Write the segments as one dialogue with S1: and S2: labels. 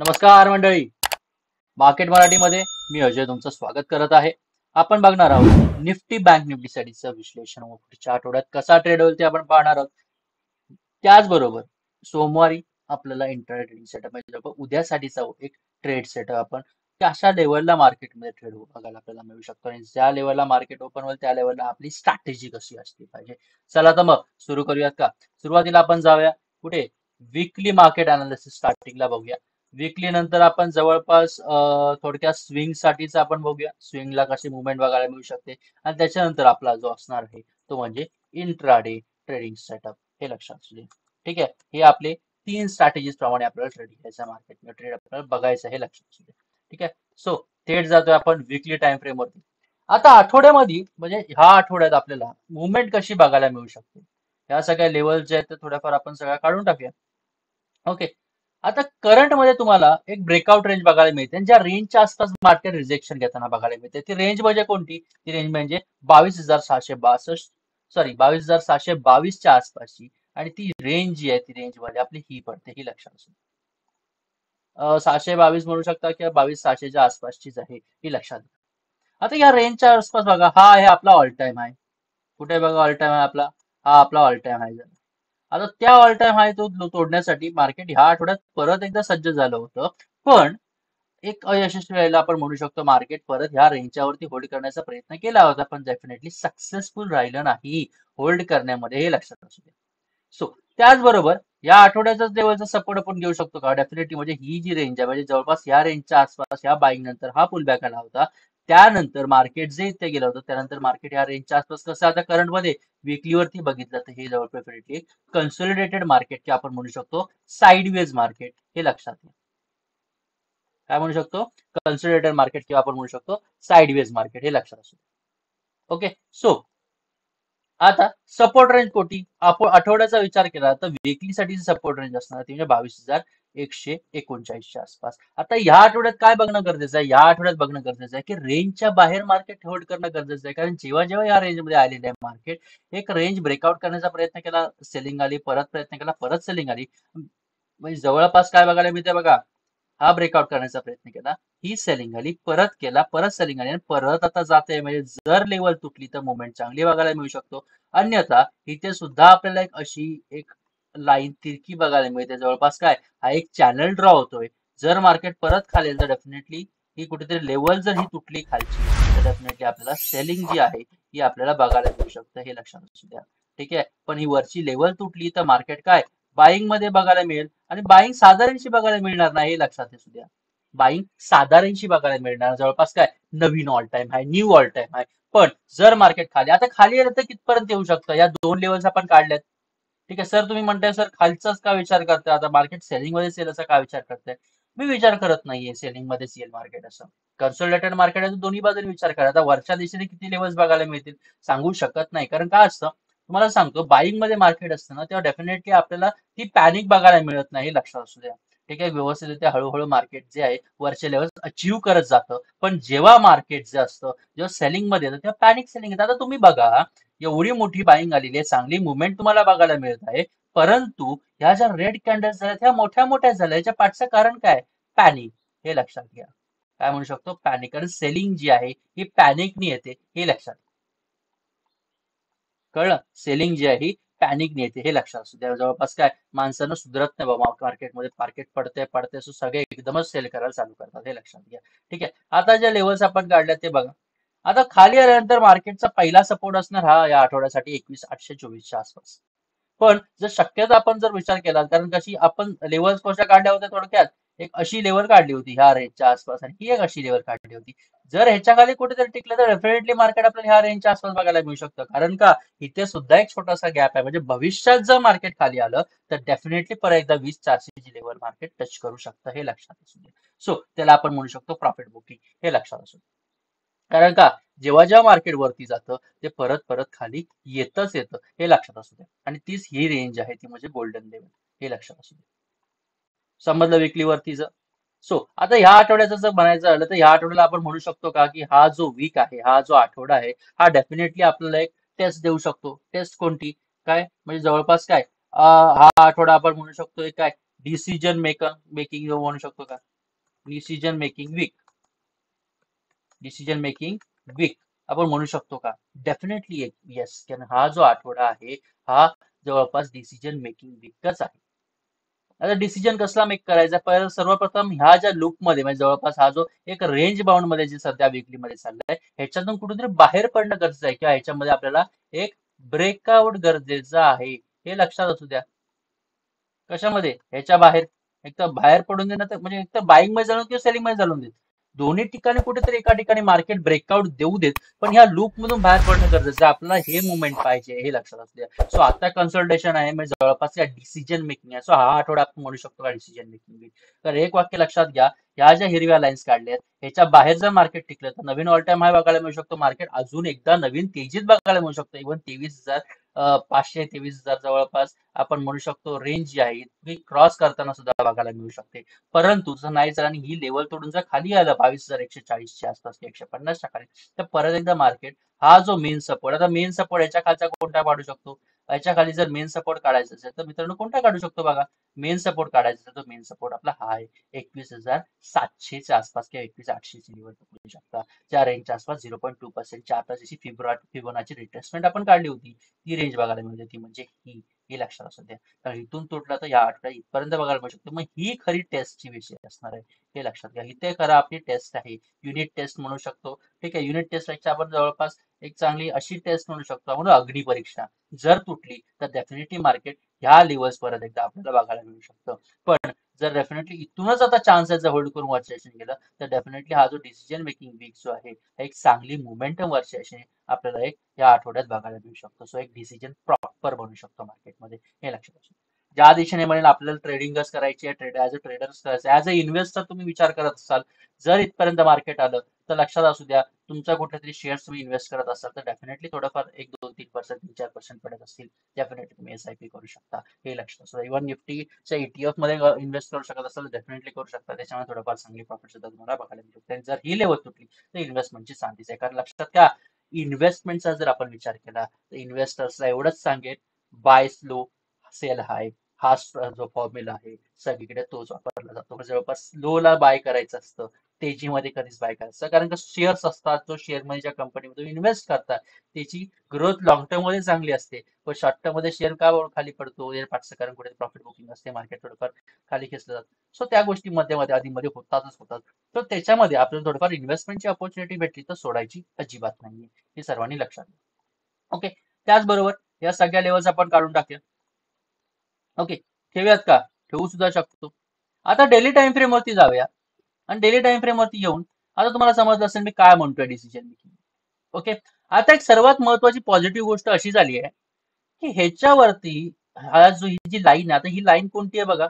S1: नमस्कार मंडळी, मार्केट मराठीमध्ये मी अजय तुमचं स्वागत करत आहे. आपण बघणार आहोत निफ्टी बँक निफ्टी साठीचं विश्लेषण व पुढच्या आठवड्यात कसा ट्रेड होईल ते आपण पाहणार आहोत. त्याचबरोबर सोमवारी आपल्याला इंट्राडे ट्रेडिंग सेटअप म्हणजे उद्यासाठीचा एक ट्रेड सेटअप आपण कशा लेवलला मार्केटमध्ये ट्रेड बघायला आपल्याला मिळू शकतो आणि ज्या लेवलला मार्केट ओपन होईल त्या लेवलला आपली स्ट्रॅटेजी कशी असली पाहिजे. चला तर मग सुरू करूयात का. सुरुवातीला आपण जाऊया कुठे, वीकली मार्केट अनालिसिस स्टार्टिंगला बघूया. वीकली नंतर आपण जवळपास थोडक्यात स्विंग साठीच आपण बघूया, स्विंगला कशी मुवमेंट बघायला मिळू शकते. आणि त्याच्यानंतर आपला जो असणार आहे तो म्हणजे इंट्राडे ट्रेडिंग सेटअप, हे लक्षात असू दे. ठीक आहे, हे आपले 3 स्ट्रॅटेजीज प्रमाणे आपल्याला ट्रेडिंग घ्यायचं, मार्केट ट्रेड आपल्याला बघायचं, हे लक्षात असू दे. ठीक आहे, सो थेट जातोय आपण वीकली टाइम फ्रेम वरती. आता आठवड्यामध्ये म्हणजे ह्या आठवड्यात आपल्याला मुवमेंट कशी बघायला मिळू शकते, ह्या सगळ्या लेवल जे आहेत ते थोड्याफार आपण सगळ्या काढून टाकूया. ओके, आता करंट मध्ये तुम्हाला एक ब्रेकआउट रेंज बघायला मिळते आणि ज्या रेंजच्या आसपास मार्केट रिजेक्शन घेताना बघायला मिळते. ती रेंज म्हणजे कोणती, ती रेंज म्हणजे 22,662, सॉरी 22,622च्या आसपासची. आणि ती रेंज जी आहे ती रेंज मध्ये आपली ही पडते, ही लक्षात असू. 622 म्हणू शकता किंवा 22,600च्या आसपासचीच आहे, ही लक्षात घ्या. आता या रेंजच्या आसपास बघा, हा आहे आपला ऑल टाइम हाय. कुठे बघा ऑल टाइम हाय आपला, हा आपला ऑल टाइम हाय झाला. आता त्या ऑल टाइम हाय तो तोडण्यासाठी मार्केट ह्या आठवड्यात परत एकदा सज्ज झालं होतं, पण एक अयशस्वी व्हायला आपण म्हणू शकतो. मार्केट परत ह्या रेंजच्या वरती होल्ड करण्याचा प्रयत्न केला होता, पण डेफिनेटली सक्सेसफुल राहिलं नाही होल्ड करण्यामध्ये, हे लक्षात असू द्या. सो त्याचबरोबर या आठवड्याचा लेवलचा सपोर्ट आपण घेऊ शकतो का, डेफिनेटली म्हणजे ही जी रेंज आहे म्हणजे जवळपास या रेंजच्या आसपास या बाईंग नंतर हा पुल बॅक आला होता. त्यानंतर मार्केट जे इथे गेलं होतं त्यानंतर मार्केट या रेंजच्या आसपास कसं, आता करंट मध्ये वीकली वरती बघितलं तर हे जवळ डेफिनेटली कन्सोलिडेटेड मार्केट की आपण म्हणू शकतो साइडवेज मार्केट, हे लक्षात घ्या. काय म्हणू शकतो, कन्सोलिडेटेड मार्केट किंवा आपण म्हणू शकतो साइडवेज मार्केट, हे लक्षात असू. ओके, सो आता सपोर्ट रेंज कोणती, आपण आठवड्याचा विचार केला तर वीकली साठी सपोर्ट रेंज असणार ती म्हणजे 22,139च्या आसपास. आता ह्या आठवड्यात काय बघणं गरजेचं आहे, या आठवड्यात बघणं गरजेचं आहे की रेंजच्या बाहेर मार्केट होल्ड करणं गरजेचं आहे. कारण जेव्हा जेव्हा या रेंजमध्ये आलेले आहे मार्केट, एक रेंज ब्रेकआउट करण्याचा प्रयत्न केला, सेलिंग आली, परत प्रयत्न केला, परत सेलिंग आली. म्हणजे जवळपास काय बघायला मिळते बघा, हा ब्रेकआउट करण्याचा प्रयत्न केला, ही सेलिंग आली, परत केला, परत सेलिंग आली आणि परत आता जाते. म्हणजे जर लेवल तुटली तर मुवमेंट चांगली बघायला मिळू शकतो. अन्यथा इथे सुद्धा आपल्याला एक अशी एक लाईन तिरकी बघायला मिळते. जवळपास काय, हा एक चॅनल ड्रॉ होतोय. जर मार्केट परत खाली तर डेफिनेटली ही कुठेतरी लेवल जर ही तुटली खालची तर डेफिनेटली आपल्याला सेलिंग जी आहे ही आपल्याला बघायला मिळू शकतं, हे लक्षात असू द्या. ठीक आहे, पण ही वरची लेवल तुटली तर मार्केट काय बाईंग मध्ये बघायला मिळेल आणि बाईंग साधारणशी बघायला मिळणार नाही, हे लक्षात असू द्या. बाईंग साधारणशी बघायला मिळणार, जवळपास काय नवीन ऑल टाइम हाय, न्यू ऑल टाइम हाय. पण जर मार्केट खाली, आता खाली आलं तर कितपर्यंत येऊ शकतं, या 2 लेवल्स आपण काढल्यात. ठीक आहे सर, तुम्ही म्हणताय सर खालचाच का विचार करताय, आता मार्केट सेलिंग मध्येच येईल असा का विचार करताय. मी विचार करत नाहीये सेलिंग मध्येच येईल मार्केट असं. कन्सोलिडेटेड मार्केट आहे, दोन्ही बाजूने विचार करा. आता वरच्या दिशेने किती लेवल्स बघायला मिळतील सांगू शकत नाही, कारण काय असतं तुम्हाला सांगतो, बाईंग मध्ये मार्केट असतं ना तेव्हा डेफिनेटली आपल्याला ती पॅनिक बघायला मिळत नाही, लक्षात असू द्या. ठीक आहे, व्यवस्थितरित्या हळूहळू मार्केट जे आहे वरचे लेवल अचीव्ह करत जातं. पण जेव्हा मार्केट जे असतं, जेव्हा सेलिंग मध्ये येतं तेव्हा पॅनिक सेलिंग येतं. आता तुम्ही बघा, एवढी मोठी बाईंग आलेली आहे, चांगली मुवमेंट तुम्हाला बघायला मिळत आहे, परंतु ह्या ज्या रेड कॅन्डल्स झाल्या त्या मोठ्या मोठ्या झाल्या, याच्या पाठचं कारण काय, पॅनिक, हे लक्षात घ्या. काय म्हणू शकतो, पॅनिक. कारण सेलिंग जी आहे ही पॅनिकनी येते, हे लक्षात. कळलं, सेलिंग जी आहे ही पॅनिकने येते, हे लक्षात असू द्या. जवळपास काय माणसानं सुधरत नाही बाबा मार्केटमध्ये, मार्केट पडते पडते असं सगळे एकदमच सेल करायला चालू करतात, हे लक्षात घ्या. ठीक आहे, आता ज्या लेवल्स आपण काढल्या ते बघा. आता खाली आल्यानंतर मार्केटचा पहिला सपोर्ट असणार हा या आठवड्यासाठी 21,824च्या आसपास. पण जर शक्यता आपण जर विचार केला, कारण कशी आपण लेवल्स कशा काढल्या होत्या थोडक्यात, एक अशी लेवल काढली होती ह्या रेंजच्या आसपास आणि ही एक अशी लेवल काढली होती. जर ह्याच्या खाली कुठेतरी टिकलं तर डेफिनेटली मार्केट आपल्याला ह्या रेंजच्या आसपास बघायला मिळू शकतं. कारण का, इथे सुद्धा एक छोटासा गॅप आहे. म्हणजे भविष्यात जर मार्केट खाली आलं तर डेफिनेटली परत एकदा 20,400ची लेवल मार्केट टच करू शकतं, हे लक्षात असू दे. सो त्याला आपण म्हणू शकतो प्रॉफिट बुकिंग, हे लक्षात असू दे. कारण का, जेव्हा जेव्हा मार्केट वरती जातं ते परत परत खाली येतच येतं, हे लक्षात असू द्या. आणि तीच ही रेंज आहे ती म्हणजे गोल्डन लेवल, हे लक्षात असू द्या. समजलं विकली वरतीच. सो आता ह्या आठवड्याचं जर म्हणायचं झालं तर ह्या आठवड्याला आपण म्हणू शकतो का की हा जो वीक आहे, हा जो आठवडा आहे, हा डेफिनेटली आपल्याला एक टेस्ट देऊ शकतो. टेस्ट कोणती, काय म्हणजे जवळपास काय हा आठवडा आपण म्हणू शकतो एक काय डिसिजन मेकिंग म्हणू शकतो का. Decision making weak, decision making weak आपण म्हणू शकतो का? डेफिनेटली येस, कारण हा जो आठवडा आहे हा जवळपास डिसिजन मेकिंग वीकच आहे. आता डिसिजन कसला मेक करायचा? पहिलं सर्वप्रथम ह्या ज्या लूपमध्ये म्हणजे जवळपास हा जो एक रेंज बाउंड मध्ये जे सध्या विकली मध्ये चाललाय ह्याच्यातून कुठेतरी बाहेर पडणं गरजेचं आहे किंवा ह्याच्यामध्ये आपल्याला एक ब्रेकआउट गरजेचं आहे, हे लक्षात असू द्या. कशामध्ये? ह्याच्या बाहेर. एक तर बाहेर पडून देणं तर म्हणजे एक तर बाईंग मध्ये चालून किंवा सेलिंग मध्ये चालून देत. दोन्ही ठिकाणी कुठेतरी एका ठिकाणी मार्केट ब्रेकआउट देऊ देत, पण ह्या लूप मधून बाहेर पडणं गरजेचं आहे. आपल्याला हे मुवमेंट पाहिजे, हे लक्षात असू द्या. सो आता कन्सल्टेशन आहे म्हणजे जवळपास या डिसिजन मेकिंग आहे. सो हा आठवडा आपण म्हणू शकतो का डिसिजन मेकिंग. तर एक वाक्य लक्षात घ्या, ह्या ज्या हिरव्या लाईन्स काढल्यात ह्याच्या बाहेर जर मार्केट टिकलं तर नवीन ऑल टाइम हाय बघायला मिळू शकतो. मार्केट अजून एकदा नवीन तेजीत बघायला मिळू शकतो. इव्हन 23,500 23,000 जवळपास आपण म्हणू शकतो रेंज जी आहे ती क्रॉस करताना सुद्धा बघायला मिळू शकते. परंतु जर नाही जर आणि ही लेवल तोडून जर खाली आलं 22,140च्या आसपास किंवा 150च्या खाली, तर परत एकदा मार्केट हा जो मेन सपोर्ट, आता मेन सपोर्ट याच्या खालचा कोणता काढू शकतो? याच्या खाली जर मेन सपोर्ट काढायचा असेल तर मित्रांनो कोणता काढू शकतो बघा? मेन सपोर्ट काढायचा असेल तर मेन सपोर्ट आपला हा आहे 21,700च्या आसपास किंवा 21,800ची निवड करू शकता. त्या रेंजच्या आसपास 0.2%ची आता जशी फिबोनाची रिट्रेसमेंट आपण काढली होती ती रेंज बघायला मिळते, ती म्हणजे ही लक्षात असू द्या. तर इथून तुटला तर या आठवड्यात इथपर्यंत बघायला मिळू शकतो. मग ही खरी टेस्टची विषय असणार आहे, हे लक्षात घ्या. इथे खरं आपली टेस्ट आहे, युनिट टेस्ट म्हणू शकतो. ठीक आहे, युनिट टेस्ट पेक्षा आपण जवळपास एक चांगली अशी टेस्ट म्हणू शकतो म्हणून अग्निपरीक्षा. जर तुटली तर डेफिनेटली मार्केट ह्या लेवल्स परत एकदा आपल्याला बघायला मिळू शकतं. पण जर डेफिनेटली इथूनच आता चान्स आहे जर होल्ड करून वरच्या गेलं तर डेफिनेटली हा जो डिसिजन मेकिंग वीक जो आहे एक चांगली मोमेंटम वरच्या आपल्याला एक या आठवड्यात बघायला मिळू शकतो. सो एक डिसिजन प्रॉपर बनू शकतो मार्केटमध्ये, हे लक्षात असू. ज्या दिशेने म्हणेल आपल्याला ट्रेडिंगच करायची आहे, ऍज अ ट्रेडर्स करायचं, ऍज अ इन्व्हेस्टर तुम्ही विचार करत असाल, जर इथपर्यंत मार्केट आलं तर लक्षात असू द्या तुमचा कुठल्या तरी शेअर्स तुम्ही इन्व्हेस्ट करत असाल तर डेफिनेटली थोडंफार 1-2-3% 3-4% पडत असतील, डेफिनेटली तुम्ही एसआयपी करू शकता, हे लक्षात असू द्या. इव्हन निफ्टीच्या ETF मध्ये इन्व्हेस्ट करू शकत असाल तर डेफिनेटली करू शकता. त्याच्यामुळे थोडंफार चांगली प्रॉफिट सुद्धा तुम्हाला बघायला मिळू शकते. जर ही लेवल तुटली तर इन्व्हेस्टमेंटची चांदीच आहे. कारण लक्षात घ्या इन्व्हेस्टमेंटचा जर आपण विचार केला तर इन्व्हेस्टर्सला एवढंच सांगेल बाय स्लो सेल हाय, हा जो फॉर्म्युला आहे सगळीकडे तोच वापरला जातो. म्हणजे जवळपास स्लो ला बाय करायचं असतं, तेजीमध्ये कधीच बाय करायचं, कारण का शेअर्स असतात, जो शेअर मध्ये ज्या कंपनीमध्ये इन्व्हेस्ट करतात त्याची ग्रोथ लॉंग टर्म मध्ये चांगली असते, पण शॉर्ट टर्म मध्ये शेअर का खाली पडतो पाठचं, कारण कुठे प्रॉफिट बुकिंग असते, मार्केट थोडंफार खाली खेचलं जातं. सो त्या गोष्टी मध्ये मध्ये आधी मध्ये होतात. तर त्याच्यामध्ये आपल्याला थोडंफार इन्व्हेस्टमेंटची ऑपॉर्च्युनिटी भेटली तर सोडायची अजिबात नाहीये, हे सर्वांनी लक्षात घ्या. ओके, त्याचबरोबर या सगळ्या लेवल्स आपण काढून टाकूया. ओके, ठेवूयात का? ठेवू सुद्धा शकतो. आता डेली टाइम फ्रेम वरती जाऊया आणि डेली टाइम फ्रेम वरती येऊन आता तुम्हाला समजलं असेल मी काय म्हणतोय डिसिजन मेकिंग. ओके, आता एक सर्वात महत्वाची पॉझिटिव्ह गोष्ट अशी झाली आहे की ह्याच्यावरती हा जो ही जी लाईन आहे, आता ही लाईन कोणती आहे बघा,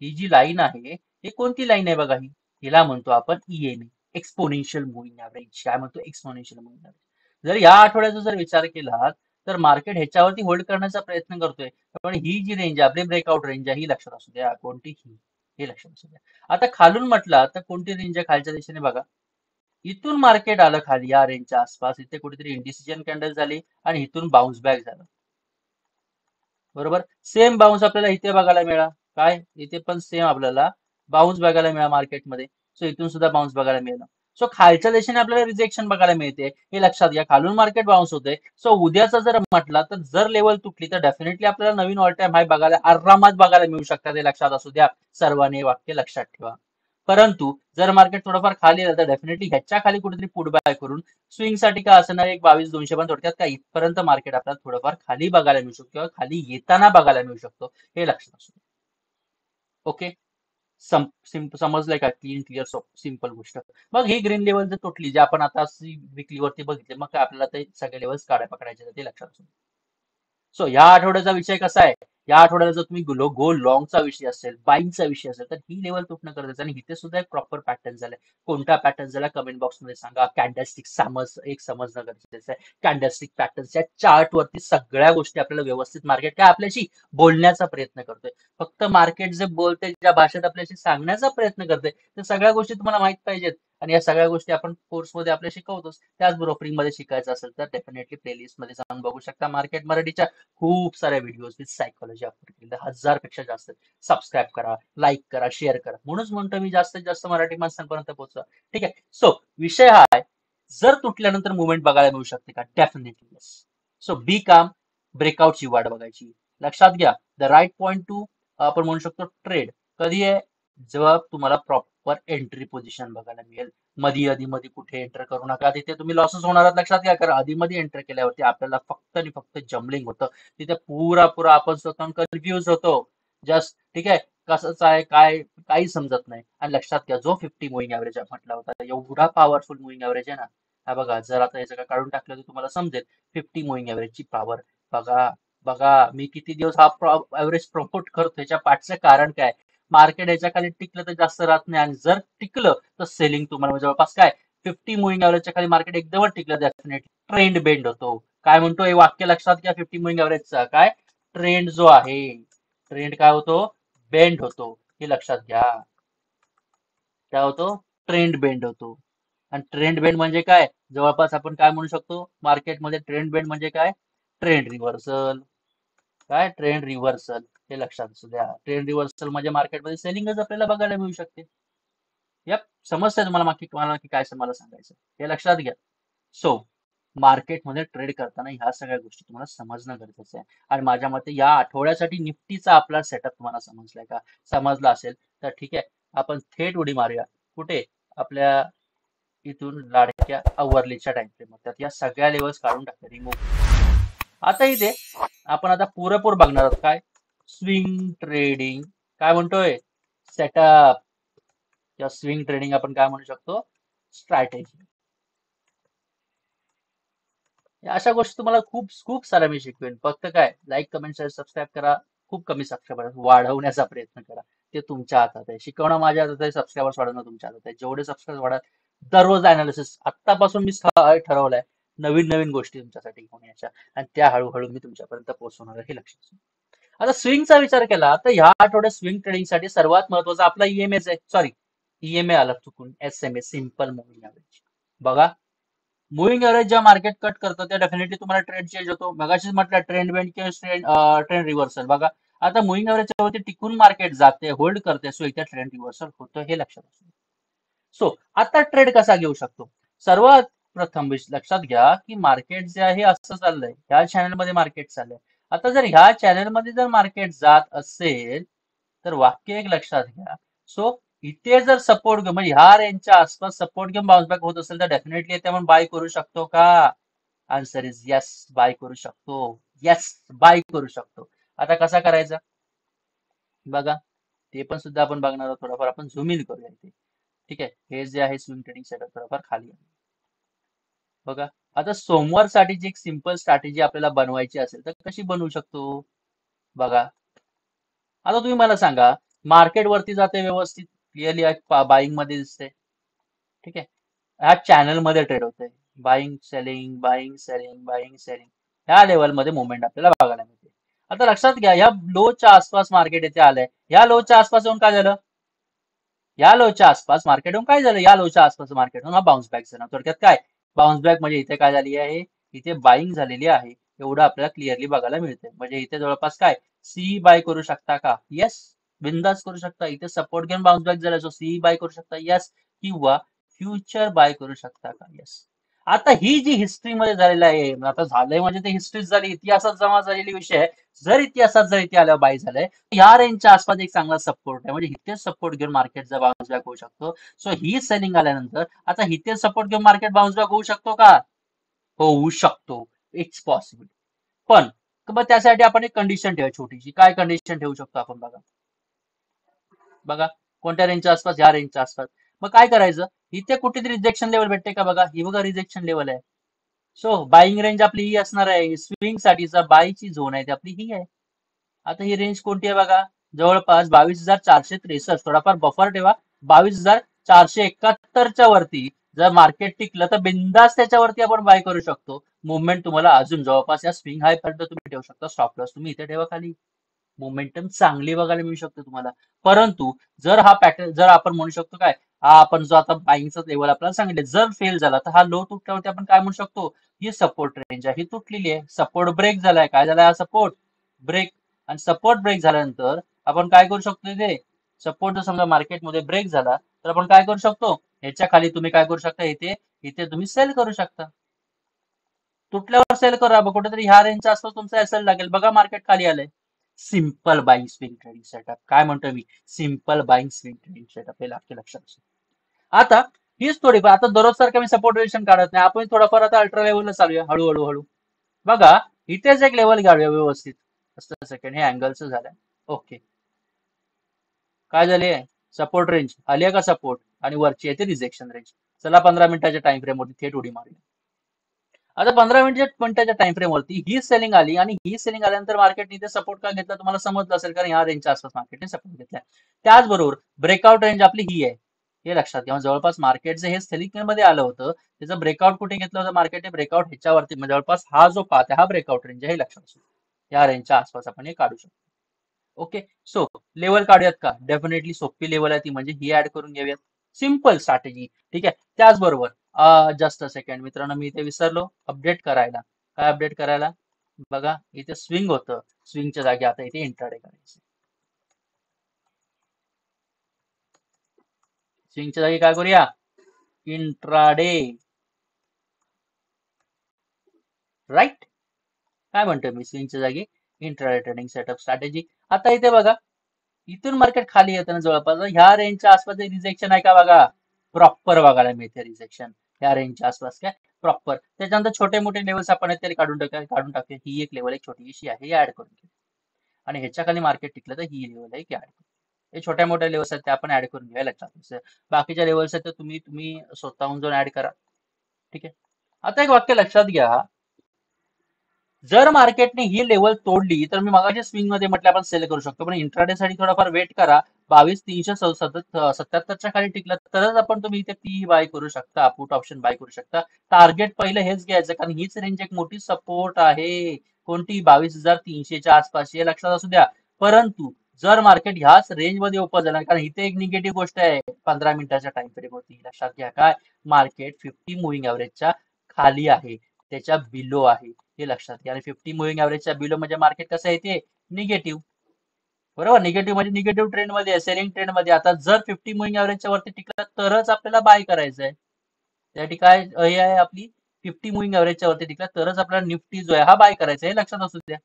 S1: ही जी लाईन आहे ही कोणती लाईन आहे बघा, ही हिला म्हणतो आपण EMA, एक्सपोनेन्शियल मुव्हिंग ऍव्हरेज. काय म्हणतो? Exponential moving average. जर या आठवड्याचा जर विचार केला तर मार्केट ह्याच्यावरती होल्ड करण्याचा प्रयत्न करतोय, पण ही जी रेंज आपली ब्रेकआउट रेंज आहे ही लक्षात असू द्या कोणती, ही हे लक्षात असू द्या. आता खालून म्हटलं तर कोणती रेंज आहे खालच्या दिशेने बघा, इथून मार्केट आलं खाली या रेंजच्या आसपास, इथे कुठेतरी इंडिसिजन कॅन्डल झाली आणि इथून बाउन्स बॅक झालं. बरोबर, सेम बाउन्स आपल्याला इथे बघायला मिळाला. काय? इथे पण सेम आपल्याला बाउन्स बघायला मिळाला मार्केटमध्ये. सो इथून सुद्धा बाउन्स बघायला मिळाला. सो खालच्या दिशेने आपल्याला रिजेक्शन बघायला मिळते, हे लक्षात घ्या. खालून मार्केट बाउन्स होते. सो उद्याचा जर म्हटला तर जर लेवल तुटली तर डेफिनेटली आपल्याला नवीन ऑल टाइम हाय बघायला आरामात बघायला मिळू शकतात, हे लक्षात असू द्या. सर्वांनी वाक्य लक्षात ठेवा. परंतु जर मार्केट थोडंफार खाली आलं तर डेफिनेटली ह्याच्या खाली कुठेतरी पुट बाय करून स्विंग साठी का असणार एक 22,200, पण थोडक्यात काय इथपर्यंत मार्केट आपल्याला थोडंफार खाली बघायला मिळू शकतो किंवा खाली येताना बघायला मिळू शकतो, हे लक्षात असू द्या. ओके, समजलंय का? क्लिअर सिंपल गोष्ट. मग ही ग्रीन लेवल जर तुटली जे आपण आता विकली वरती बघितले, मग काय आपल्याला ते सगळे लेवल्स पकडायचे ते लक्षात असू. सो या आठवड्याचा विषय कसा आहे, या आठवड्याला जर तुम्ही गो लॉंगचा विषय असेल, बाईंगचा विषय असेल, तर ही लेवल तुटणं गरजेचं आणि इथे सुद्धा एक प्रॉपर पॅटर्न झालाय. कोणता पॅटर्न झाला कमेंट बॉक्स मध्ये सांगा. कॅन्डलस्टिक समजणं गरजेचं आहे. कॅन्डलस्टिक पॅटर्नच्या चार्ट वरती सगळ्या गोष्टी आपल्याला व्यवस्थित मार्केट काय आपल्याशी बोलण्याचा प्रयत्न करतोय. फक्त मार्केट जे बोलते ज्या भाषेत आपल्याशी सांगण्याचा प्रयत्न करते त्या सगळ्या गोष्टी तुम्हाला माहित पाहिजेत. आणि या सगळ्या गोष्टी आपण कोर्समध्ये आपल्या शिकवतोच. त्याचबरोबर फ्रीमध्ये शिकायचं असेल तर डेफिनेटली प्लेलिस्टमध्ये जाऊन बघू शकता. मार्केट मराठीच्या खूप साऱ्या व्हिडिओज विथ सायकोलॉजी आपण केलेल्या 1000 पेक्षा जास्त. सबस्क्राईब करा, लाईक करा, शेअर करा. म्हणूनच म्हणतो मी जास्तीत जास्त मराठी माणसांपर्यंत पोहोचवा. ठीक आहे. सो विषय हा आहे, जर तुटल्यानंतर मुवमेंट बघायला मिळू शकते का? Definitely yes. सो बी काम, ब्रेकआउटची वाट बघायची. लक्षात घ्या, द राईट पॉइंट टू आपण म्हणू शकतो ट्रेड कधी आहे, जेव्हा तुम्हाला प्रॉपर एंट्री पोझिशन बघायला मिळेल. मध्ये कुठे एंटर करू नका, तिथे तुम्ही लॉसेस होणार आहेत. लक्षात घ्या, कारण मध्ये एंटर केल्यावरती आपल्याला फक्त आणि फक्त जम्बलिंग होतं. तिथे पुरा आपण स्वतः कन्फ्युज होतो. जस्ट ठीक आहे, कसंच आहे काय काही समजत नाही. आणि लक्षात घ्या, जो 50 मुव्हिंग ऍव्हरेज म्हटला होता, एवढा पॉवरफुल मुव्हिंग ऍव्हरेज आहे ना. हा बघा, जर आता हे सगळं काढून टाकलं तर तुम्हाला समजेल 50 मुव्हिंग ऍव्हरेजची पॉवर. बघा बघा, मी किती दिवस हा ऍव्हरेज प्रमोट करतो, याच्या पाठचं कारण काय? मार्केट याच्या खाली टिकलं तर जास्त राहत नाही, आणि जर टिकलं तर सेलिंग तुम्हाला जवळपास काय 50 मुव्हिंग ऍव्हरेजच्या खाली मार्केट एकदम टिकलं डेफिनेटली ट्रेंड बेंड होतो. काय म्हणतो हे वाक्य लक्षात घ्या, 50 मुव्हिंग ऍव्हरेजचा काय ट्रेंड जो आहे, ट्रेंड काय होतो? बेंड होतो. हे लक्षात घ्या. काय होतो? ट्रेंड बेंड होतो. आणि ट्रेंड बेंड म्हणजे काय? जवळपास आपण काय म्हणू शकतो मार्केटमध्ये? ट्रेंड बेंड म्हणजे काय? Trend reversal. काय? Trend reversal. हे लक्षात असू द्या. ट्रेंड रिव्हर्सल म्हणजे मार्केटमध्ये सेलिंगच आपल्याला बघायला मिळू शकते. यप, समजतंय तुम्हाला मला की काय मला सांगायचं? हे लक्षात घ्या. सो मार्केटमध्ये ट्रेड करताना ह्या सगळ्या गोष्टी तुम्हाला समजणं गरजेचं आहे. आणि माझ्या मते या आठवड्यासाठी निफ्टीचा आपला सेटअप तुम्हाला समजलाय का? समजला असेल तर ठीक आहे, आपण थेट उडी मारूया. कुठे? आपल्या इथून लाडक्या अवरलीच्या टाइम फ्रेम मध्ये. या सगळ्या लेवल्स काढून टाकल्या, रिमूव्ह. आता इथे आपण आता पुरेपूर बघणार आहोत काय? Swing trading. काय म्हणतोय? सेटअप किंवा स्विंग ट्रेडिंग आपण काय म्हणू शकतो? स्ट्रॅटेजी. अशा गोष्टी तुम्हाला खूप खूप साऱ्या मी शिकवेन. फक्त काय, लाईक कमेंट शेअर सबस्क्राईब करा. खूप कमी सबस्क्रायबर वाढवण्याचा प्रयत्न करा. ते तुमच्या हातात आहे. शिकवणं माझ्या हातात आहे, सबस्क्रायबर्स वाढवणं तुमच्या हातात आहे. जेवढे सबस्क्राईबर वाढत, दररोज अनालिसिस आत्तापासून मी ठरवलंय नवीन नवीन गोष्टी तुमच्यासाठी होण्याच्या, आणि त्या हळूहळू मी तुमच्यापर्यंत पोहोचवणार हे लक्षात ठेवा. आता स्विंगचा विचार केला तर ह्या आठवड्यात स्विंग ट्रेडिंगसाठी सर्वात महत्वाचा आपला ईएमएच आहे. सॉरी, ईएमए आला चुकून, एसएमए, सिम्पल मुव्हिंग ऍव्हरेज. बघा, मुव्हिंग ऍव्हरेज ज्या मार्केट कट करतं त्या डेफिनेटली तुम्हाला ट्रेंड चेंज होतो. मगाशीच म्हटलं ट्रेंड बेंड किंवा ट्रेंड रिव्हर्सल. बघा, आता मुव्हिंग ऍव्हरेजच्या वरती टिकून मार्केट जाते, होल्ड करते, सो इथे ट्रेंड रिव्हर्सल होतं हे लक्षात असू. सो आता ट्रेड कसा घेऊ शकतो? सर्वात प्रथम लक्षात घ्या की मार्केट जे आहे असं चाललंय, ह्या चॅनलमध्ये मार्केट चाललंय. आता जर ह्या चॅनलमध्ये जर मार्केट जात असेल तर वाक्य एक लक्षात घ्या. सो इथे जर सपोर्ट घेऊन म्हणजे ह्या रेंजच्या आसपास सपोर्ट घेऊन बाउन्स बॅक होत असेल तर डेफिनेटली इथे आपण बाय करू शकतो का? आन्सर इज येस, बाय करू शकतो. येस, बाय करू शकतो. आता कसा करायचा बघा, ते पण सुद्धा आपण बघणार आहोत. थोडंफार आपण झूम इन करूया इथे. ठीक आहे, हे जे आहे स्विंग ट्रेडिंग सेटअप थोडंफार खाली आहे. बघा, आता सोमवारसाठी जी एक सिंपल स्ट्रॅटेजी आपल्याला बनवायची असेल तर कशी बनवू शकतो? बघा, आता तुम्ही मला सांगा, मार्केट वरती जाते व्यवस्थित, क्लिअरली बाईंग मध्ये दिसते. ठीक आहे, ह्या चॅनल मध्ये ट्रेड होते, buying selling buying selling buying selling, ह्या लेवलमध्ये मुवमेंट आपल्याला बघायला मिळते. आता लक्षात घ्या, या लोच्या आसपास मार्केट येथे आलंय. या लोच्या आसपास येऊन काय झालं? या लोच्या आसपास मार्केट येऊन काय झालं? या लोच्या आसपास मार्केट येऊन हा बाउन्स बॅक झाला. थोडक्यात काय, बाउन्स बॅक म्हणजे इथे काय झाली आहे? इथे बाईंग झालेली आहे, एवढं आपल्याला क्लिअरली बघायला मिळतंय. म्हणजे इथे जवळपास काय, सी बाय करू शकता का? येस, बिंदास करू शकता. इथे सपोर्ट घेऊन बाउन्स बॅक झाला, सो सी बाय करू शकता, येस. किंवा फ्युचर बाय करू शकता का? येस. आता ही जी हिस्ट्रीमध्ये झालेलं आहे, आता झालंय म्हणजे ते हिस्ट्रीच झाली, इतिहासात जमा झालेली विषय आहे. जर इतिहासात जर इथे आल्यावर बाय झालंय, ह्या रेंजच्या आसपास एक चांगला सपोर्ट आहे, म्हणजे इथे सपोर्ट घेऊन मार्केट जर बाउन्स बॅक होऊ शकतो. सो ही सेलिंग आल्यानंतर आता इथे सपोर्ट घेऊन मार्केट बाउन्स बॅक होऊ शकतो का? होऊ शकतो, इट्स पॉसिबल. पण मग त्यासाठी आपण एक कंडिशन ठेवा छोटीशी. काय कंडिशन ठेवू शकतो आपण? बघा बघा, कोणत्या रेंजच्या आसपास? ह्या रेंजच्या आसपास. मग काय करायचं? इथे कुठेतरी रिजेक्शन लेवल भेटते का? बघा, ही बघा रिजेक्शन लेवल आहे. सो बाईंग रेंज आपली ही असणार आहे. स्विंग साठीचा बायची झोन आहे ती आपली ही आहे. आता ही रेंज कोणती आहे बघा? जवळपास 22,463. थोडाफार बफर ठेवा. 22,471च्या वरती जर मार्केट टिकलं तर बिंदास त्याच्यावरती आपण बाय करू शकतो. मुवमेंट तुम्हाला अजून जवळपास या स्विंग हाय पर्यंत तुम्ही ठेवू शकता. स्टॉप लॉस तुम्ही इथे ठेवा खाली. मोमेंटम चांगली बघायला मिळू शकते तुम्हाला. परंतु जर हा पॅटर्न, जर आपण म्हणू शकतो काय, हा आपण जो आता बाईंगचा लेवल आपल्याला सांगितले, जर फेल झाला तर हा लो तुटल्यावरती आपण काय म्हणू शकतो, ही सपोर्ट रेंज आहे, ही तुटलेली आहे, सपोर्ट ब्रेक झालाय. काय झालाय, हा सपोर्ट ब्रेक. आणि सपोर्ट ब्रेक झाल्यानंतर आपण काय करू शकतो, ते सपोर्ट जर समजा मार्केटमध्ये ब्रेक झाला तर आपण काय करू शकतो, ह्याच्या खाली तुम्ही काय करू शकता, इथे इथे तुम्ही सेल करू शकता. तुटल्यावर सेल करा, कुठेतरी ह्या रेंजच्या आसपास तुमचा एसएल लागेल. बघा मार्केट खाली आलंय. Simple buying swing trading setup. काय म्हणतोय मी, simple buying swing trading setup, हे लक्षात असू. आता हीच थोडीफार, आता दररोज सारखं मी सपोर्ट रेशन काढत नाही, आपण थोडाफार आता अल्ट्रा लेवलला चालूया, हळूहळू हळू. बघा इथेच एक लेवल काढूया व्यवस्थित. सेकंड, हे अँगलचं झालंय. ओके, काय झाले, सपोर्ट रेंज आली आहे का सपोर्ट, आणि वरची आहे ते रिजेक्शन रेंज. चला 15 मिनिटाच्या टाइम फ्रेम वरती थेट उडी मारूया. आता 15 मिनिटाच्या टाइम फ्रेम वरती ही सेलिंग आली, आणि ही सेलिंग आल्यानंतर मार्केटने इथे सपोर्ट का घेतला तुम्हाला समजलं असेल, कारण ह्या रेंजच्या आसपास मार्केटने सपोर्ट घेतलाय. त्याचबरोबर ब्रेकआउट रेंज आपली ही आहे, हे लक्षात घ्या. जवळपास मार्केटचं हे सेलिंग मध्ये आलं होतं, त्याचं ब्रेकआउट कुठे घेतलं होतं मार्केटने, ब्रेकआउट ह्याच्यावरती, जवळपास हा जो पाथ आहे हा ब्रेकआउट रेंज आहे, हे लक्षात असू. या रेंजच्या आसपास आपण हे काढू शकतो. ओके, सो लेवल काढूयात का, डेफिनेटली सोपी लेवल आहे ती, म्हणजे ही ऍड करून घेऊयात. सिंपल स्ट्रॅटेजी, ठीक आहे. त्याचबरोबर जस्ट अ सेकंड मित्रांनो, मी इथे विसरलो अपडेट करायला. काय अपडेट करायला, बघा इथे स्विंग होतं, स्विंगच्या जागी आता इथे इंट्राडे करायचं. स्विंगच्या जागी काय करूया, इंट्राडे. राईट, काय म्हणतोय मी, स्विंगच्या जागी इंट्राडे ट्रेडिंग सेटअप स्ट्रॅटेजी. आता इथे बघा, इथून मार्केट खाली येताना जवळपास ह्या रेंजच्या आसपास रिजेक्शन आहे का, बघा प्रॉपर बघायला मिळते रिजेक्शन ह्या रेंजच्या आसपास, काय प्रॉपर. त्याच्यानंतर छोटे मोठे लेवल्स आपण तरी काढून टाकूया. ही एक लेवल एक छोटीशी आहे, ही ऍड करून घ्या. आणि ह्याच्या खाली मार्केट टिकलं तर ही लेवल आहे की ऍड करून. हे छोट्या मोठ्या लेवल्स आहेत, त्या आपण ऍड करून घ्या लक्षात. बाकीच्या लेवल्स आहेत तर तुम्ही तुम्ही स्वतःहून जाऊन ऍड करा, ठीक आहे. आता एक वाक्य लक्षात घ्या, जर मार्केटने ही लेवल तोडली तर मी मगाशी स्विंग मध्ये म्हटलं आपण सेल करू शकतो, पण इंट्राडे साठी थोडाफार वेट करा. 22,377 खाली टिकलं तरच आपण तुम्ही इथे पी बाय करू शकता, पुट ऑप्शन बाय करू शकता. टार्गेट पहिलं हेच घ्यायचं, कारण हीच रेंज एक मोठी सपोर्ट आहे. कोणती, 22,300च्या आसपास, हे लक्षात असू द्या. परंतु जर मार्केट ह्याच रेंज मध्ये ओपन झाला, कारण इथे एक निगेटिव्ह गोष्ट आहे 15 मिनिटाच्या टाइम फ्रेम होती, लक्षात घ्या. काय, मार्केट 50 मुव्हिंग ऍव्हरेजच्या खाली आहे, त्याच्या बिलो आहे, हे लक्षात घ्या. आणि 50 मुव्हिंग ऍव्हरेजच्या बिलो म्हणजे मार्केट कसं आहे, ते निगेटिव्ह, बरोबर. निगेटिव्ह म्हणजे निगेटिव्ह ट्रेंड मध्ये आहे, सेलिंग ट्रेंड मध्ये. आता जर 50 मुव्हिंग ऍव्हरेजच्या वरती टिकला तरच आपल्याला बाय करायचं आहे. त्यासाठी काय हे आहे आपली, 50 मुव्हिंग ऍव्हरेजच्या वरती टिकला तरच आपल्याला निफ्टी जो आहे हा बाय करायचा आहे, हे लक्षात असू द्या.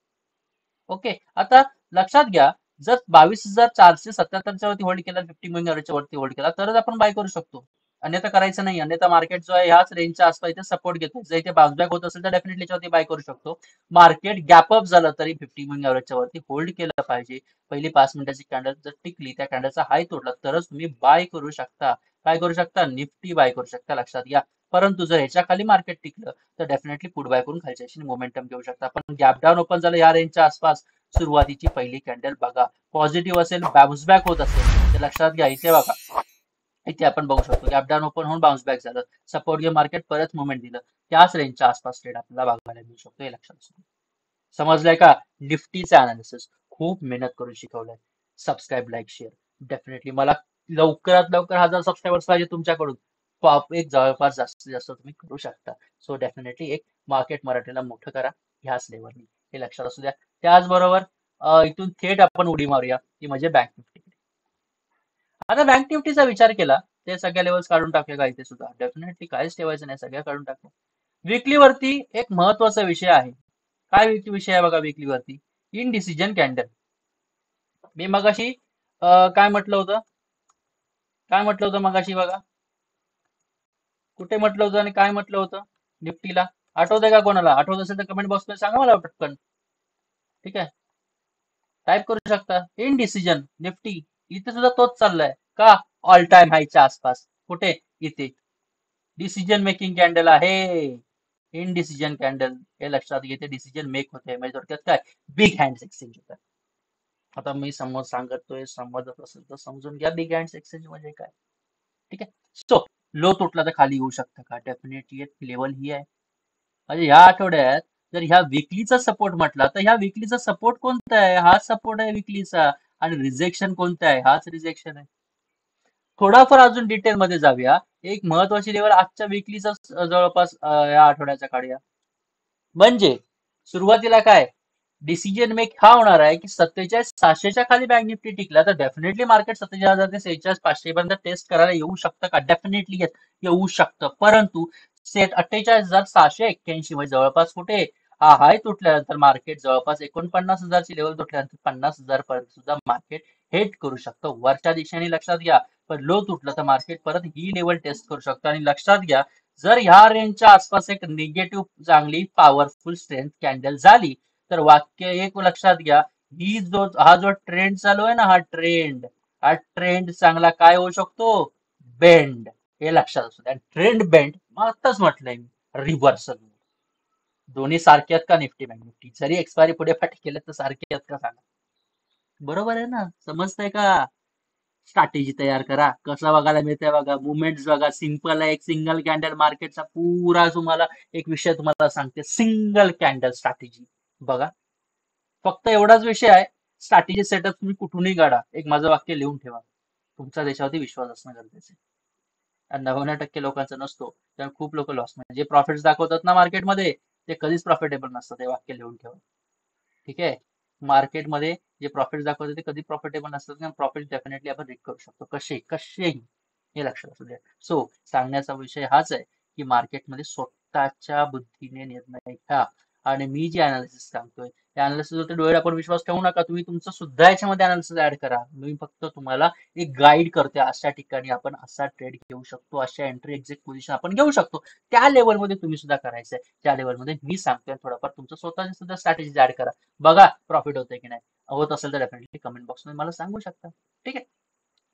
S1: ओके, आता लक्षात घ्या, जर 22,477च्या वरती होल्ड केला, 50 मुव्हिंग ऍव्हरेजच्या वरती होल्ड केला तरच आपण बाय करू शकतो, अन्यथा करायचं नाही. अन्यथा मार्केट जो आहे ह्याच रेंजच्या आसपास इथे सपोर्ट घेतो, जर इथे बाउन्स बॅक होत असेल तर डेफिनेटली याच्यावरती बाय करू शकतो. मार्केट गॅप अप झालं तरी 50 मुव्हिंग ऍव्हरेजच्या वरती होल्ड केलं पाहिजे. पहिली 5 मिनिटाची कॅन्डल जर टिकली, त्या कॅन्डलचा हाय तोडला तरच तुम्ही बाय करू शकता. काय करू शकता, निफ्टी बाय करू शकता, लक्षात घ्या. परंतु जर ह्याच्या खाली मार्केट टिकलं तर डेफिनेटली पुट बाय करून खालच्या मोमेंटम घेऊ शकता. पण गॅप डाऊन ओपन झालं या रेंजच्या आसपास, सुरुवातीची पहिली कॅन्डल बघा, पॉझिटिव्ह असेल, बाउन्स बॅक होत असेल तर लक्षात घ्या. इथे बघा, इथे आपण बघू शकतो गॅप डाऊन ओपन होऊन बाउन्स बॅक झालं, सपोर्ट घेऊन मार्केट परत मुवमेंट दिलं, त्याच रेंजच्या आसपास ट्रेड आपल्याला बघायला मिळू शकतो, हे लक्षात असू. समजलंय का, निफ्टीचं अनालिसिस खूप मेहनत करून शिकवलंय. Subscribe, like, share definitely. मला लवकरात लवकर 1000 सबस्क्रायबर्स पाहिजे तुमच्याकडून, एक जवळपास जास्तीत जास्त तुम्ही करू शकता. सो डेफिनेटली एक मार्केट मराठीला मोठं करा ह्याच लेवलनी, हे लक्षात असू द्या. त्याचबरोबर इथून थेट आपण उडी मारूया, ती म्हणजे बँक निफ्टी. आता बँक निफ्टीचा विचार केला, ते सगळ्या लेवल्स काढून टाकूया का इथे सुद्धा, डेफिनेटली काहीच ठेवायचं नाही, सगळ्या काढून टाकू. विकली वरती एक महत्वाचा विषय आहे. काय विषय आहे बघा विकली वरती, इनडिसिजन कॅन्डल. मी मगाशी काय म्हटलं होतं, मगाशी बघा, कुठे म्हटलं होतं आणि काय म्हटलं होतं निफ्टीला, आठवतंय का कोणाला, आठवत असेल तर कमेंट बॉक्स मध्ये सांगा मला पटकन, ठीक आहे. टाईप करू शकता, इनडिसिजन निफ्टी, इथे सुद्धा तोच चाललाय का, ऑल टाइम हायच्या आसपास. कुठे, इथे डिसिजन मेकिंग कॅन्डल आहे, इनडिसिजन कॅन्डल, हे लक्षात घेते. डिसिजन मेक होते म्हणजे थोडक्यात काय, बिग हँड एक्सचेंज होतात. आता मी सांगतोय, समजत असेल तर समजून घ्या बिग हँड एक्सचेंज म्हणजे काय, ठीक आहे. सो लो तुटला तर खाली येऊ शकतं का, डेफिनेटली एक लेवल ही आहे. म्हणजे ह्या आठवड्यात जर ह्या विकलीचा सपोर्ट म्हटला तर ह्या विकलीचा सपोर्ट कोणता आहे, हा सपोर्ट आहे विकलीचा. आणि रिजेक्शन कोणता आहे, हाच रिजेक्शन आहे. थोडाफार अजून डिटेल मध्ये जाऊया. एक महत्वाची लेवल आजच्या विकलीचा जवळपास या आठवड्याचा काढूया. म्हणजे सुरुवातीला काय डिसिजन मेक हा होणार आहे की 47,600च्या खाली बँक निफ्टी टिकला तर डेफिनेटली मार्केट 47,000 ते 46,500 पर्यंत टेस्ट करायला येऊ शकतं का? डेफिनेटली येऊ शकतं. परंतु 48,681 म्हणजे जवळपास कुठे हा हाय तुटल्यानंतर मार्केट जवळपास 49,000ची लेवल तुटल्यानंतर 50,000 पर्यंत सुद्धा मार्केट हेट करू शकतं वरच्या दिशेने. लक्षात घ्या, पण लो तुटलं तर मार्केट परत ही लेवल टेस्ट करू शकतं. आणि लक्षात घ्या, जर ह्या रेंजच्या आसपास एक निगेटिव्ह चांगली पॉवरफुल स्ट्रेंथ कॅन्डल झाली तर वाक्य एक लक्षात घ्या, हा जो ट्रेंड चालू आहे ना, हा ट्रेंड चांगला काय होऊ शकतो? बेंड. हे लक्षात असू द्या. ट्रेंड बेंड आताच म्हटलंय मी, रिव्हर्सल. दोन्ही सारखे आहेत का निफ्टी बँक निफ्टी? जरी एक्सपायरी पुढे पाठी केलं तर सारखे आहेत का सांगा? बरोबर आहे ना? समजतंय का? स्ट्रॅटेजी तयार करा. कसं बघायला मिळतंय बघा, मुवमेंट्स बघा. सिंपल आहे, एक सिंगल कॅन्डल मार्केटचा पुरा तुम्हाला एक विषय तुम्हाला सांगते. सिंगल कॅन्डल स्ट्रॅटेजी बघा. फक्त एवढाच विषय आहे, स्ट्रॅटेजी सेटअप तुम्ही कुठूनही काढा. एक माझं वाक्य लिहून ठेवा, तुमचा त्याच्यावरती विश्वास असणं गरजेचं आहे. आणि 99% लोकांचा नसतो, त्यामुळे खूप लोक लॉस मध्ये. जे प्रॉफिट्स दाखवतात ना मार्केटमध्ये, ते कधीच प्रॉफिटेबल नसतं. ते वाक्य लिहून ठेवा. ठीक आहे. मार्केटमध्ये जे प्रॉफिट दाखवते ते कधी प्रॉफिटेबल नसतात किंवा प्रॉफिट डेफिनेटली आपण रीड करू शकतो. कसेही हे लक्षात असू द्या. सो सांगण्याचा विषय हाच आहे की मार्केटमध्ये स्वतःच्या बुद्धीने निर्णय घ्या. आणि मी जे अनालिसिस सांगतोय त्या अनालिसिसवरती डोळे आपण विश्वास ठेवू नका. तुम्ही तुमचं सुद्धा याच्यामध्ये अनालिसिस ऍड करा. मी फक्त तुम्हाला एक गाईड करते, अशा ठिकाणी आपण असा ट्रेड घेऊ शकतो, अशा एंट्री एक्झिट पोझिशन आपण घेऊ शकतो. त्या लेवलमध्ये तुम्ही सुद्धा करायचंय. त्या लेवलमध्ये मी सांगतोय, थोडंफार तुमचं स्वतःची सुद्धा स्ट्रॅटेजी ऍड करा. बघा प्रॉफिट होतंय की नाही. होत असेल तर डेफिनेटली कमेंट बॉक्समध्ये मला सांगू शकता. ठीक आहे.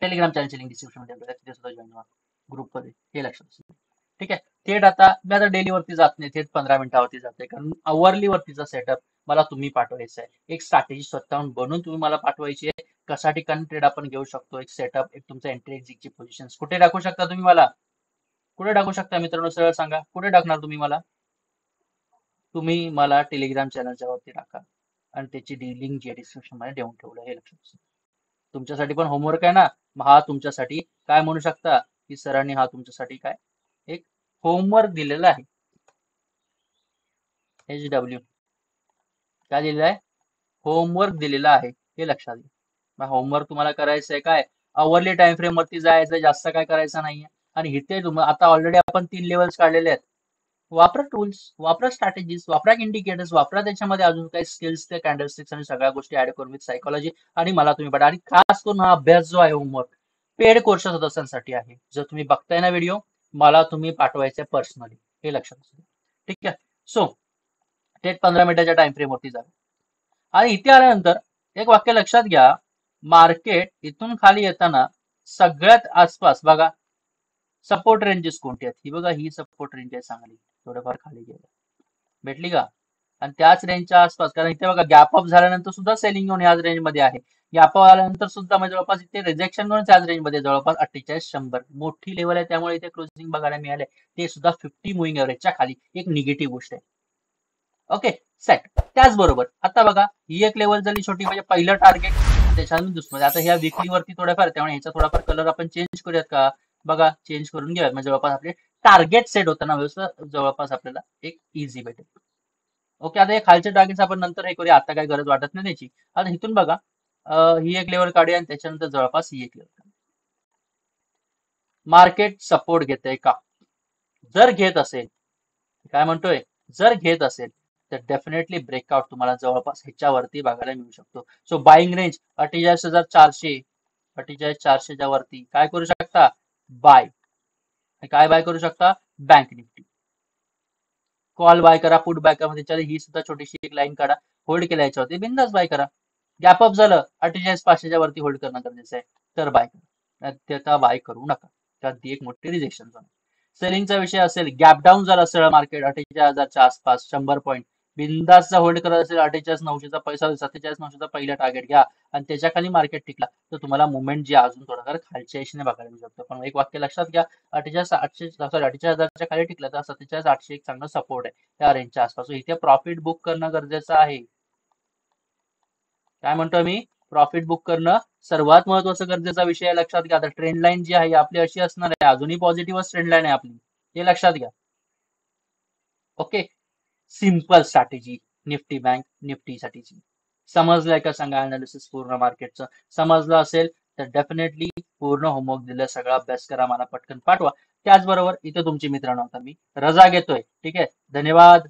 S1: टेलिग्राम चॅनलची लिंक डिस्क्रिप्शन मध्ये तिथे सुद्धा जॉईन व्हा ग्रुपमध्ये. हे लक्षात असू. ठीक आहे. थेट आता मी आता डेली वरती जात नाही, थेट 15 मिनिटावरती जाते, कारण अवरली वरतीचा सेटअप मला तुम्ही पाठवायचा आहे. एक स्ट्रॅटेजी स्वतःहून बनवून तुम्ही मला पाठवायची आहे. कशा ठिकाणी ट्रेड आपण घेऊ शकतो, एक सेटअप, एक तुमचा एंट्री एक्झिटची पोझिशन कुठे टाकू शकता तुम्ही मला? कुठे टाकू शकता मित्रांनो? सरळ सांगा, कुठे टाकणार तुम्ही मला? तुम्ही मला टेलिग्राम चॅनलच्या वरती टाका आणि त्याची लिंक जी डिस्क्रिप्शन मध्ये देऊन ठेवलं. हे लक्षात असू. तुमच्यासाठी पण होमवर्क आहे ना, हा तुमच्यासाठी काय म्हणू शकता की सरांनी हा तुमच्यासाठी काय एक होमवर्क दिलेला आहे. HW काय दिलेलं आहे? होमवर्क दिलेला आहे. हे लक्षात घ्या. होमवर्क तुम्हाला करायचं आहे काय, अवरली टाइम फ्रेम वरती जायचं, जास्त काय करायचं नाहीये. आणि इथे तुम्हाला आता ऑलरेडी आपण 3 लेवल्स काढलेले आहेत. वापरा टूल्स, वापरा स्ट्रॅटेजीज, वापरा इंडिकेटर्स, वापरा त्याच्यामध्ये अजून काही स्किल्स, ते कॅन्डलस्टिक्स आणि सगळ्या गोष्टी ऍड करून विथ सायकोलॉजी. आणि मला तुम्ही पाठवा. आणि खास करून हा अभ्यास जो आहे होमवर्क पेड कोर्स सदस्यांसाठी आहे. जर तुम्ही बघताय ना व्हिडिओ, मला तुम्ही पाठवायचे पर्सनली. हे लक्षात असू. ठीक आहे. सो थेट 15 मिनिटाच्या टाइम फ्रेम वरती जा. आणि इथे आल्यानंतर एक वाक्य लक्षात घ्या, मार्केट इथून खाली येताना सगळ्यात आसपास बघा सपोर्ट रेंजेस कोणते आहेत. ही बघा, ही सपोर्ट रेंज आहे चांगली, थोडंफार खाली गेलं, भेटली का? आणि त्याच रेंजच्या आसपास, कारण इथे बघा गॅप अप झाल्यानंतर सुद्धा सेलिंग होऊन याच रेंज मध्ये आहे. गॅप अप आल्यानंतर सुद्धा म्हणजे जवळपास इथे रिजेक्शन करून त्याच रेंज मध्ये जवळपास 48,100 मोठी लेवल आहे. त्यामुळे इथे क्लोजिंग बघायला मिळाले, ते सुद्धा 50 मुव्हिंग एव्हरेजच्या खाली. एक निगेटिव्ह गोष्ट आहे. Okay, set. त्याचबरोबर आता बघा, ही एक लेवल झाली छोटी, म्हणजे पहिलं टार्गेट, त्याच्यानंतर दुसरं. आता ह्या विकली वरती थोड्याफार, त्यामुळे ह्याचा थोडाफार कलर आपण चेंज करूयात का? बघा, चेंज करून घेऊयात. म्हणजे जवळपास आपले टार्गेट सेट होताना व्यवस्थित जवळपास आपल्याला एक इझी भेटेल. ओके, आता हे खालचे टार्गेट्स आपण नंतर हे करूया, आता काही गरज वाटत नाही त्याची. आता इथून बघा, ही एक लेवल काढूया आणि त्याच्यानंतर जवळपास ही एक लेवल. मार्केट सपोर्ट घेते का? जर घेत असेल, काय म्हणतोय, जर घेत असेल तर डेफिनेटली ब्रेकआउट तुम्हाला जवळपास ह्याच्यावरती बघायला मिळू शकतो. सो बाईंग रेंज 48,400, 48,400च्या वरती काय करू शकता? बाय. काय बाय करू शकता? Bank Nifty. कॉल बाय करा, पुट बाय करा. त्याच्यावर ही सुद्धा छोटीशी एक लाईन काढा, होल्ड केल्या याच्यावरती बिंदास बाय करा. गॅप अप झालं 48,500च्या वरती होल्ड करणं गरजेचं आहे, तर बाय करा. त्याचा बाय करू नका, त्यात ती एक मोठी रिजेक्शन झोन. सेलिंगचा विषय असेल, गॅप डाऊन झाला सरळ मार्केट 48,000च्या आसपास 100 पॉईंट, बिंदासचा होल्ड करत असेल 48,900चा पैसा, 47,900चा पहिला टार्गेट घ्या. आणि त्याच्या खाली मार्केट टिकला तर तुम्हाला मुवमेंट जी अजून थोडाफार खालच्या दिशेने बघायला मिळू शकतो. पण एक वाक्य लक्षात घ्या, 48,000च्या खाली टिकला तर 47,800 एक चांगला सपोर्ट आहे त्या रेंजच्या आसपास. इथे प्रॉफिट बुक करणं गरजेचं आहे. काय म्हणतो मी? प्रॉफिट बुक करणं सर्वात महत्वाचं गरजेचा विषय आहे. लक्षात घ्या. आता ट्रेंड लाईन जी आहे आपली अशी असणार आहे, अजूनही पॉझिटिव्ह ट्रेंड लाईन आहे आपली, हे लक्षात घ्या. Okay. Simple strategy Nifty bank निफ्टीसाठीची. समजलंय का सांगा अनालिसिस पूर्ण मार्केटचं? समजलं असेल तर डेफिनेटली पूर्ण होमवर्क दिलं, सगळा अभ्यास करा, मला पटकन पाठवा. त्याचबरोबर इथे तुमची मित्रांनो आता मी रजा घेतोय. ठीक आहे. धन्यवाद.